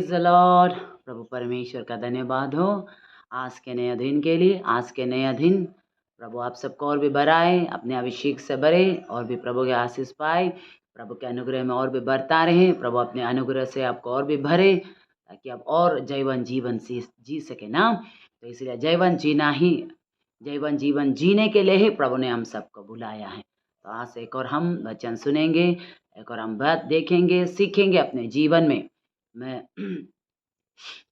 Praise the Lord. प्रभु परमेश्वर का धन्यवाद हो आज के नए दिन के लिए। आज के नया दिन प्रभु आप सबको और भी बढ़ाए, अपने अभिषेक से भरे और भी प्रभु के आशीष पाए, प्रभु के अनुग्रह में और भी बढ़ता रहे। प्रभु अपने अनुग्रह से आपको और भी भरे ताकि आप और जीवन जी सके ना। तो इसलिए जीवन जीवन जीने के लिए ही प्रभु ने हम सबको बुलाया है। तो आज एक और हम वचन सुनेंगे, एक और हम बात देखेंगे, सीखेंगे अपने जीवन में। मैं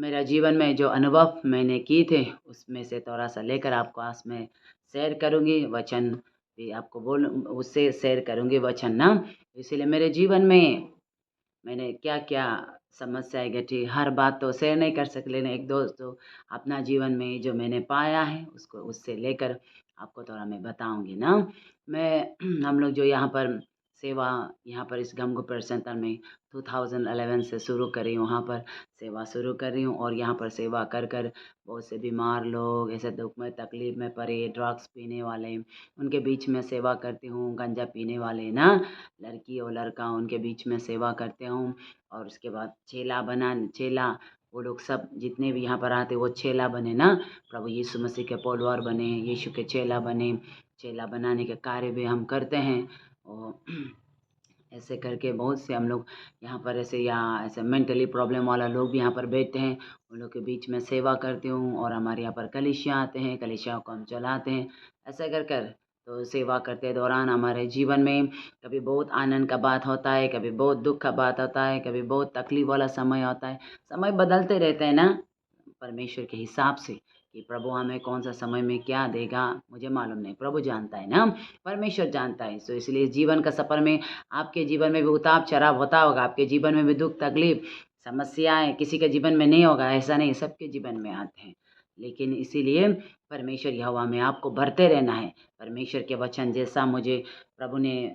मेरा जीवन में जो अनुभव मैंने किए थे उसमें से थोड़ा सा लेकर आपको आज मैं शेयर करूंगी। वचन भी आपको उससे शेयर करूंगी वचन ना। इसीलिए मेरे जीवन में मैंने क्या क्या समस्याएं घटी, हर बात तो शेयर नहीं कर सकते, लेकिन एक दोस्त तो अपना जीवन में जो मैंने पाया है उसको उससे लेकर आपको थोड़ा मैं बताऊंगी ना। हम लोग जो यहाँ पर सेवा यहाँ पर इस गमगुपर सेंटर में 2011 से शुरू करी, वहाँ पर सेवा शुरू कर रही हूँ। और यहाँ पर सेवा कर कर बहुत से बीमार लोग, ऐसे दुख में तकलीफ में पड़े, ड्रग्स पीने वाले, उनके बीच में सेवा करती हूँ। गांजा पीने वाले ना, लड़की और लड़का, उनके बीच में सेवा करते हूँ। और उसके बाद चेला वो लोग सब जितने भी यहाँ पर आते वो चेला बने ना, प्रभु यीशु मसीह के फॉलोअर बने, यीशु के चेला बने। चेला बनाने के कार्य भी हम करते हैं। और ऐसे करके बहुत से हम लोग यहाँ पर ऐसे मेंटली प्रॉब्लम वाला लोग भी यहाँ पर बैठते हैं, उन लोग के बीच में सेवा करती हूँ। और हमारे यहाँ पर कलीसिया आते हैं, कलीसिया को हम चलाते हैं। ऐसे कर कर तो सेवा करते दौरान हमारे जीवन में कभी बहुत आनंद का बात होता है, कभी बहुत दुख का बात होता है, कभी बहुत तकलीफ वाला समय होता है। समय बदलते रहते हैं ना परमेश्वर के हिसाब से, कि प्रभु हमें कौन सा समय में क्या देगा मुझे मालूम नहीं, प्रभु जानता है ना, परमेश्वर जानता है। तो इसलिए जीवन का सफ़र में आपके जीवन में भी उतार चढ़ाव होता होगा, आपके जीवन में भी दुख तकलीफ समस्याएं, किसी के जीवन में नहीं होगा ऐसा नहीं, सबके जीवन में आते हैं। लेकिन इसीलिए परमेश्वर यहोवा में आपको बढ़ते रहना है। परमेश्वर के वचन जैसा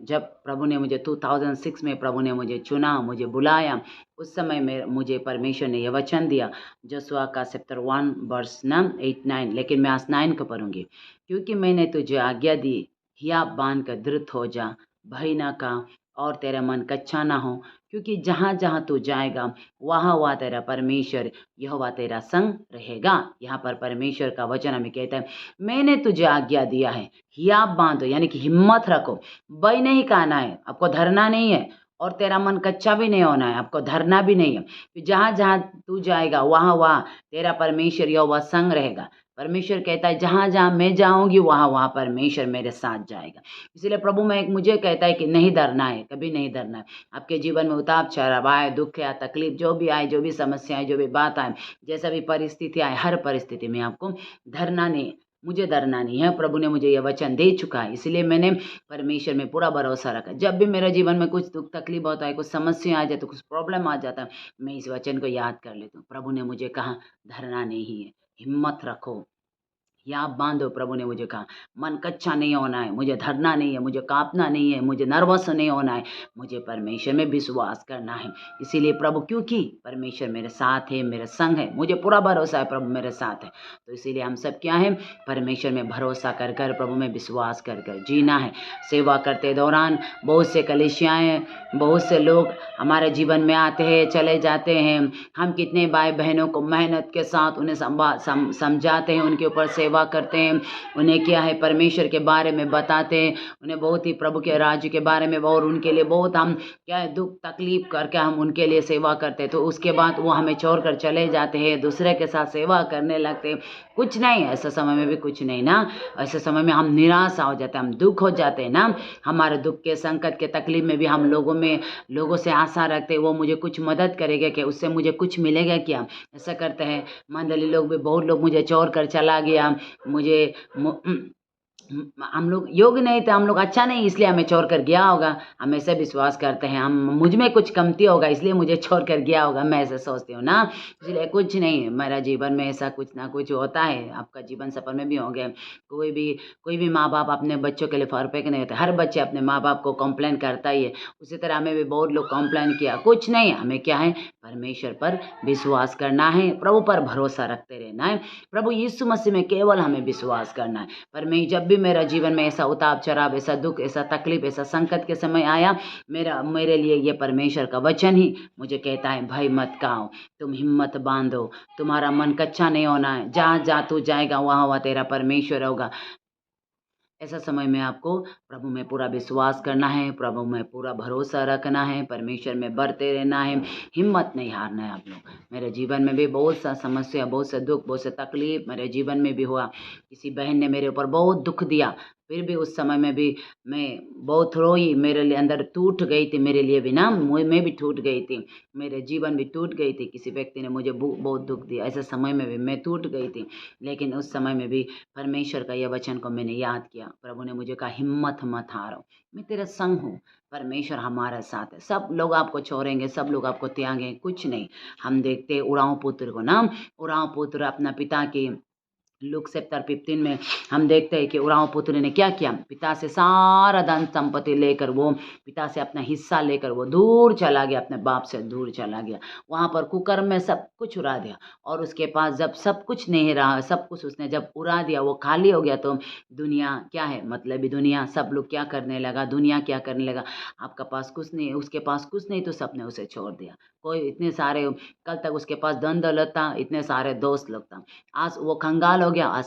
जब प्रभु ने मुझे 2006 में प्रभु ने मुझे चुना, मुझे बुलाया, उस समय में मुझे परमेश्वर ने यह वचन दिया, जोशुआ का चैप्टर 1 वर्स 8-9। लेकिन मैं आज 9 को पढ़ूंगी। क्योंकि मैंने तुझे आज्ञा दी, हियाव बांध कर दृढ़ हो जा, भय ना का और तेरा मन कच्चा ना हो। क्योंकि जहाँ जहाँ तू जाएगा वहाँ वहाँ तेरा परमेश्वर यहोवा तेरा संग रहेगा। यहाँ पर परमेश्वर का वचन हमें कहता है, मैंने तुझे आज्ञा दिया है, हियाव बांधो, यानी कि हिम्मत रखो, भय नहीं कहना है, आपको धरना नहीं है, और तेरा मन कच्चा भी नहीं होना है, आपको धरना भी नहीं है। जहाँ जहाँ तू जाएगा वहाँ वहाँ तेरा परमेश्वर यहोवा संग रहेगा। परमेश्वर कहता है जहाँ जहाँ मैं जाऊंगी वहाँ वहाँ परमेश्वर मेरे साथ जाएगा। इसलिए प्रभु में मुझे कहता है कि नहीं डरना है, कभी नहीं डरना है। आपके जीवन में उतार चढ़ाव आए, दुख या तकलीफ जो भी आए, जो भी समस्याएं, जो भी बात आए, जैसा भी परिस्थिति आए, हर परिस्थिति में आपको डरना नहीं, मुझे डरना नहीं है। प्रभु ने मुझे यह वचन दे चुका है, इसलिए मैंने परमेश्वर में पूरा भरोसा रखा। जब भी मेरे जीवन में कुछ दुख तकलीफ होता है, कुछ समस्या आ जाती है, कुछ प्रॉब्लम आ जाता है, मैं इस वचन को याद कर लेता हूँ। प्रभु ने मुझे कहा डरना नहीं है, हिम्मत रखो, या बांधो। प्रभु ने मुझे कहा मन कच्चा नहीं होना है, मुझे धरना नहीं है, मुझे कांपना नहीं है, मुझे नर्वस नहीं होना है, मुझे परमेश्वर में विश्वास करना है। इसीलिए प्रभु, क्योंकि परमेश्वर मेरे साथ है, मेरे संग है, मुझे पूरा भरोसा है प्रभु मेरे साथ है। तो इसीलिए हम सब क्या है, परमेश्वर में भरोसा कर कर, प्रभु में विश्वास कर कर जीना है। सेवा करते दौरान बहुत से कलीसियाएँ, बहुत से लोग हमारे जीवन में आते हैं, चले जाते हैं। हम कितने भाई बहनों को मेहनत के साथ उन्हें समझाते हैं, उनके ऊपर सेवा करते हैं, उन्हें क्या है परमेश्वर के बारे में बताते हैं, उन्हें बहुत ही प्रभु के राज्य के बारे में, और उनके लिए बहुत हम क्या है दुख तकलीफ करके हम उनके लिए सेवा करते हैं। तो उसके बाद वो हमें छोड़कर चले जाते हैं, दूसरे के साथ सेवा करने लगते हैं। कुछ नहीं, ऐसे समय में भी कुछ नहीं ना, ऐसे समय में हम निराश हो जाते हैं, हम दुख हो जाते हैं ना। हमारे दुख के, संकट के, तकलीफ में भी हम लोगों से आशा रखते हैं, वो मुझे कुछ मदद करेगा क्या, उससे मुझे कुछ मिलेगा क्या, ऐसा करते हैं। मंडली लोग भी, बहुत लोग मुझे छोड़ कर चला गया, हम लोग योग्य नहीं थे, हम लोग अच्छा नहीं इसलिए हमें छोड़ कर गया होगा, हम ऐसे विश्वास करते हैं। हम मुझ में कुछ कमती होगा इसलिए मुझे छोड़ कर गया होगा, मैं ऐसे सोचती हूँ ना। इसलिए कुछ नहीं, मेरा जीवन में ऐसा कुछ ना कुछ होता है, आपका जीवन सफर में भी होंगे। कोई भी माँ बाप अपने बच्चों के लिए परफेक्ट नहीं होते, हर बच्चे अपने माँ बाप को कंप्लेन करता ही है। उसी तरह हमें भी बहुत लोग कंप्लेन किया, कुछ नहीं, हमें क्या है परमेश्वर पर विश्वास करना है, प्रभु पर भरोसा रखते रहना है, प्रभु यीशु मसीह में केवल हमें विश्वास करना है। पर मैं जब भी भी मेरा जीवन में ऐसा उतार चढ़ाव, ऐसा दुख, ऐसा तकलीफ, ऐसा संकट के समय आया, मेरे लिए ये परमेश्वर का वचन ही मुझे कहता है, भय मत खाओ, तुम हिम्मत बांधो, तुम्हारा मन कच्चा नहीं होना है, जहाँ जहाँ तू जाएगा वहाँ वहाँ तेरा परमेश्वर होगा। ऐसा समय में आपको प्रभु में पूरा विश्वास करना है, प्रभु में पूरा भरोसा रखना है, परमेश्वर में बढ़ते रहना है, हिम्मत नहीं हारना है आप लोग। मेरे जीवन में भी बहुत सा समस्या, बहुत सा दुख, बहुत सा तकलीफ मेरे जीवन में भी हुआ। किसी बहन ने मेरे ऊपर बहुत दुख दिया, फिर भी उस समय में भी मैं बहुत रोई, मेरे लिए अंदर टूट गई थी, मेरे लिए भी ना मैं भी टूट गई थी, मेरे जीवन भी टूट गई थी। किसी व्यक्ति ने मुझे बहुत दुख दिया, ऐसे समय में भी मैं टूट गई थी। लेकिन उस समय में भी परमेश्वर का यह वचन को मैंने याद किया। प्रभु ने मुझे कहा, हिम्मत मत हारो, मैं तेरे संग हूँ, परमेश्वर हमारे साथ है। सब लोग आपको छोड़ेंगे, सब लोग आपको त्यागेंगे, कुछ नहीं। हम देखते उराव पुत्र को ना, उराव पुत्र अपना पिता की लूक चैप्टर 15 में हम देखते हैं कि उराव पुत्र ने क्या किया, पिता से सारा धन संपत्ति लेकर, वो पिता से अपना हिस्सा लेकर वो दूर चला गया, अपने बाप से दूर चला गया। वहाँ पर कुकर्म में सब कुछ उड़ा दिया, और उसके पास जब सब कुछ नहीं रहा, सब कुछ उसने जब उड़ा दिया, वो खाली हो गया, तो दुनिया क्या है, मतलब दुनिया, सब लोग क्या करने लगा, दुनिया क्या करने लगा, आपका पास कुछ नहीं, उसके पास कुछ नहीं, तो सबने उसे छोड़ दिया। कोई इतने सारे, कल तक उसके पास धन दौलत था, इतने सारे दोस्त लोग था, आज वो कंगाल हो गया, आज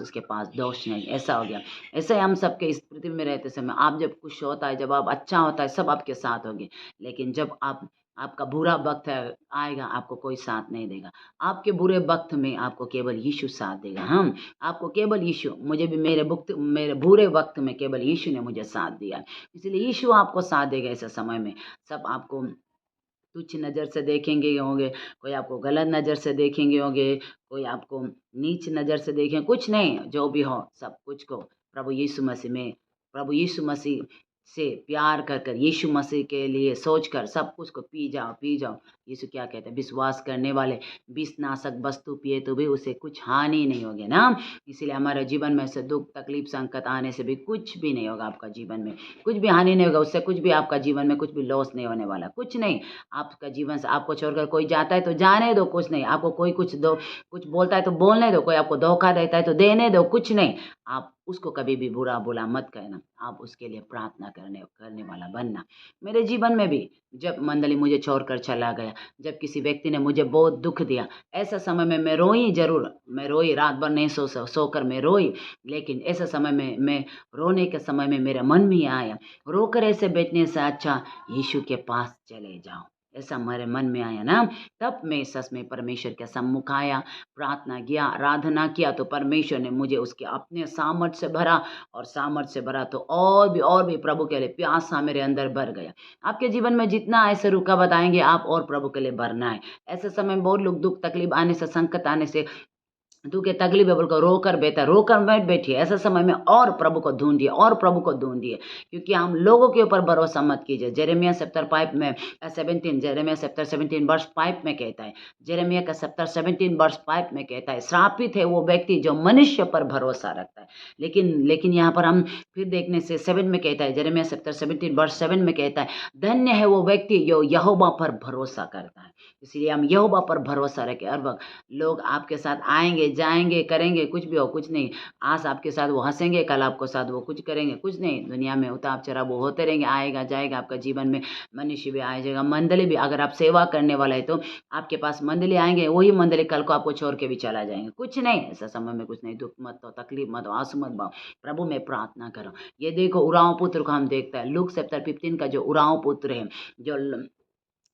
उसके पास दोस्त नहीं, ऐसा हो गया। ऐसे हम सबके इस पृथ्वी में रहते समय, आप जब खुश होता है, जब आप अच्छा होता है, सब आपके साथ होंगे, लेकिन जब आपका बुरा वक्त आएगा, आपको कोई साथ नहीं देगा। आपके बुरे वक्त में आपको केवल यीशु साथ देगा। हम आपको केवल यीशु, मुझे भी मेरे बुरे वक्त में केवल यीशु ने मुझे साथ दिया, इसलिए यीशु आपको साथ देगा। ऐसे समय में सब आपको तुच्छ नज़र से देखेंगे होंगे, कोई आपको गलत नज़र से देखेंगे होंगे, कोई आपको नीच नज़र से देखेंगे, कुछ नहीं, जो भी हो सब कुछ को प्रभु यीशु मसीह से प्यार कर यीशु मसीह के लिए सोचकर सब कुछ को पी जाओ। यीशु क्या कहते हैं, विश्वास करने वाले विषनाशक वस्तु पिए तो भी उसे कुछ हानि नहीं होगी ना। इसीलिए हमारे जीवन में से दुख तकलीफ संकट आने से भी कुछ भी नहीं होगा, आपका जीवन में कुछ भी हानि नहीं होगा, उससे कुछ भी आपका जीवन में कुछ भी लॉस नहीं होने वाला, कुछ नहीं। आपका जीवन से आपको छोड़कर कोई जाता है तो जाने दो, कुछ नहीं। आपको कोई कुछ बोलता है तो बोलने दो, कोई आपको धोखा देता है तो देने दो, कुछ नहीं। आप उसको कभी भी बुरा बोला मत कहना, आप उसके लिए प्रार्थना करने वाला बनना। मेरे जीवन में भी जब मंडली मुझे छोड़कर चला गया, जब किसी व्यक्ति ने मुझे बहुत दुख दिया, ऐसा समय में मैं रोई, जरूर मैं रोई, रात भर नहीं सोकर मैं रोई। लेकिन ऐसे समय में मैं रोने के समय में मेरे मन में आया, रोकर ऐसे बैठने से अच्छा यीशु के पास चले जाओ, ऐसा मेरे मन में आया ना। तब मैं सच में परमेश्वर के सम्मुख आया, प्रार्थना किया, आराधना किया, तो परमेश्वर ने मुझे उसके अपने सामर्थ्य से भरा, और सामर्थ्य से भरा तो और भी प्रभु के लिए प्यासा मेरे अंदर भर गया। आपके जीवन में जितना ऐसे रुकावट आएंगे, आप और प्रभु के लिए भरना है। ऐसे समय में बहुत लोग दुख तकलीफ आने से, संकट आने से, दुख तकलीफ है बोलकर रोकर मत बैठिए। ऐसा समय में और प्रभु को ढूंढिए, और प्रभु को ढूंढिए, क्योंकि हम लोगों के ऊपर भरोसा मत कीजिए। जेरेमिया चैप्टर 5 में 17, जेरेमिया चैप्टर 17 वर्ष 5 में कहता है, जेरेमिया का चैप्टर 17 वर्ष 5 में कहता है, श्रापित है वो व्यक्ति जो मनुष्य पर भरोसा रखता है। लेकिन यहाँ पर हम फिर देखने से 7 में कहता है, जेरेमिया चैप्टर 17 वर्ष 7 में कहता है, धन्य है वो व्यक्ति जो यहोवा पर भरोसा करता है। इसलिए हम यहोवा पर भरोसा रखें। हर वक्त लोग आपके साथ आएंगे, जाएंगे, करेंगे, कुछ भी हो, कुछ नहीं। आज आपके साथ वो हंसेंगे, कल आपको साथ वो कुछ करेंगे, कुछ नहीं। दुनिया में उतार चढ़ाव वो होते रहेंगे, आएगा जाएगा। आपका जीवन में मनुष्य भी आ जाएगा, मंडली भी। अगर आप सेवा करने वाला है तो आपके पास मंडली आएंगे, वही मंडली कल को आपको छोड़ के भी चला जाएंगे, कुछ नहीं। ऐसा समय में कुछ नहीं, दुख मत हो, तकलीफ मत हो, आंसू मत बहाओ, प्रभु में प्रार्थना करो। ये देखो उराव पुत्र को हम देखता है, लूक चैप्टर 15 का जो उराव पुत्र है, जो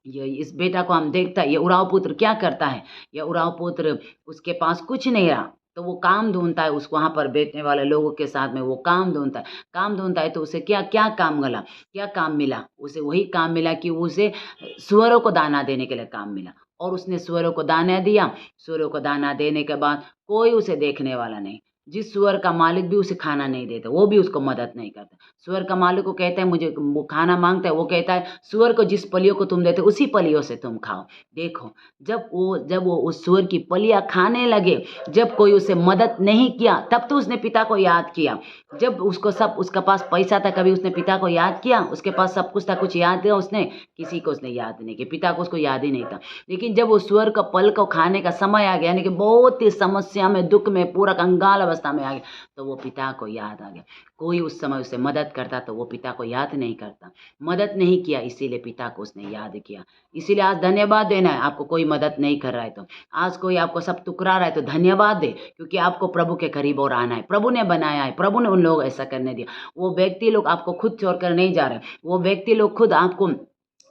ये इस बेटा को हम देखता है, ये उराव पुत्र क्या करता है। ये उराव पुत्र, उसके पास कुछ नहीं रहा तो वो काम ढूंढता है, उसको वहाँ पर बैठने वाले लोगों के साथ में वो काम ढूंढता है। तो उसे क्या काम मिला, उसे वही काम मिला कि उसे सुअरों को दाना देने के लिए काम मिला, और उसने सुअरों को दाना दिया। सुअरों को दाना देने के बाद कोई उसे देखने वाला नहीं। जिस सुअर का मालिक भी उसे खाना नहीं देता, वो भी उसको मदद नहीं करता। सुअर का मालिक को कहता है मुझे, वो खाना मांगता है, वो कहता है सुअर को जिस पलियों को तुम देते उसी पलियों से तुम खाओ। देखो, जब वो उस सुअर की पलियां खाने लगे, जब कोई उसे मदद नहीं किया, तब तो उसने पिता को याद किया। जब उसका पास पैसा था, कभी उसने पिता को याद किया? उसके पास सब कुछ था, कुछ याद किया उसने? किसी को उसने याद नहीं किया, पिता को उसको याद ही नहीं था। लेकिन जब वो सुअर का पल को खाने का समय आ गया, यानी कि बहुत ही समस्या में, दुख में, पूरा कंगाल अवस्था में आ गया तो वो पिता को याद आ गया। कोई उस समय उसे मदद करता तो वो पिता को याद नहीं करता, मदद नहीं किया इसीलिए पिता को उसने याद किया। इसीलिए आज धन्यवाद देना है। आपको कोई मदद नहीं कर रहा है तो आज कोई आपको सब टुकरा रहा है तो धन्यवाद दे, क्योंकि आपको प्रभु के करीब और आना है। प्रभु ने बनाया है, प्रभु ने उन लोग ऐसा करने दिया। वो व्यक्ति लोग आपको खुद छोड़कर नहीं जा रहे, वो व्यक्ति लोग खुद आपको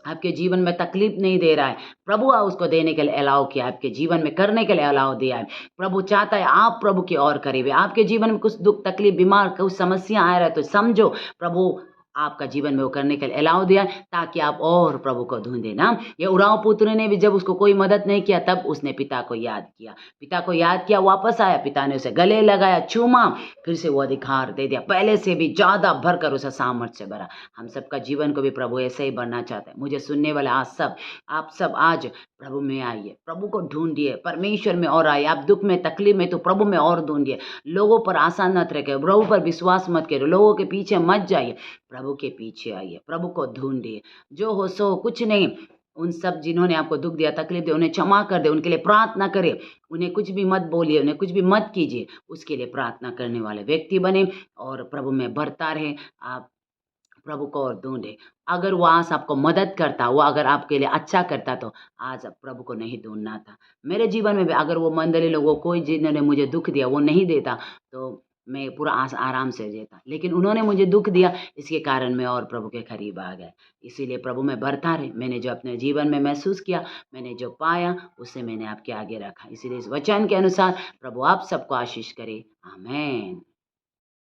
आपके जीवन में तकलीफ नहीं दे रहा है। प्रभु उसको देने के लिए अलाउ किया, आपके जीवन में करने के लिए अलाउ दिया है। प्रभु चाहता है आप प्रभु की ओर करीब है। आपके जीवन में कुछ दुख तकलीफ बीमार कुछ समस्या आ रहा है तो समझो प्रभु आपका जीवन में वो करने के लिए अलाउ दिया है ताकि आप और प्रभु को ढूंढे ना। ये उराव पुत्र ने भी जब उसको कोई मदद नहीं किया तब उसने पिता को याद किया, पिता को याद किया, वापस आया, पिता ने उसे गले लगाया, चूमा, फिर से वो अधिकार दे दिया, पहले से भी ज्यादा भरकर उसे सामर्थ्य से भरा। हम सबका जीवन को भी प्रभु ऐसे ही भरना चाहते हैं। मुझे सुनने वाले आप सब आज प्रभु में आइए, प्रभु को ढूंढिए, परमेश्वर में और आइए। आप दुख में तकलीफ में तो प्रभु में और ढूंढिए। लोगों पर आशा मत रखे, प्रभु पर विश्वास मत करिए, लोगों के पीछे मत जाइए, प्रभु के पीछे आइए, प्रभु को ढूंढिए। जो हो सो कुछ नहीं, उन सब जिन्होंने आपको दुख दिया तकलीफ दिया उन्हें क्षमा कर दे, उनके लिए प्रार्थना करिए, उन्हें कुछ भी मत बोलिए, उन्हें कुछ भी मत कीजिए, उसके लिए प्रार्थना करने वाले व्यक्ति बने और प्रभु में बढ़ता रहे। आप प्रभु को और ढूंढे। अगर वो आज आपको मदद करता, वो अगर आपके लिए अच्छा करता तो आज आप प्रभु को नहीं ढूंढना था। मेरे जीवन में भी अगर वो मंडली लोगों कोई जिन्होंने मुझे दुख दिया वो नहीं देता तो मैं पूरा आराम से जीता, लेकिन उन्होंने मुझे दुख दिया, इसके कारण मैं और प्रभु के करीब आ गया। इसीलिए प्रभु में बढ़ता रहे। मैंने जो अपने जीवन में महसूस किया, मैंने जो पाया, उससे मैंने आपके आगे रखा। इसीलिए इस वचन के अनुसार प्रभु आप सबको आशीष करे। आमीन।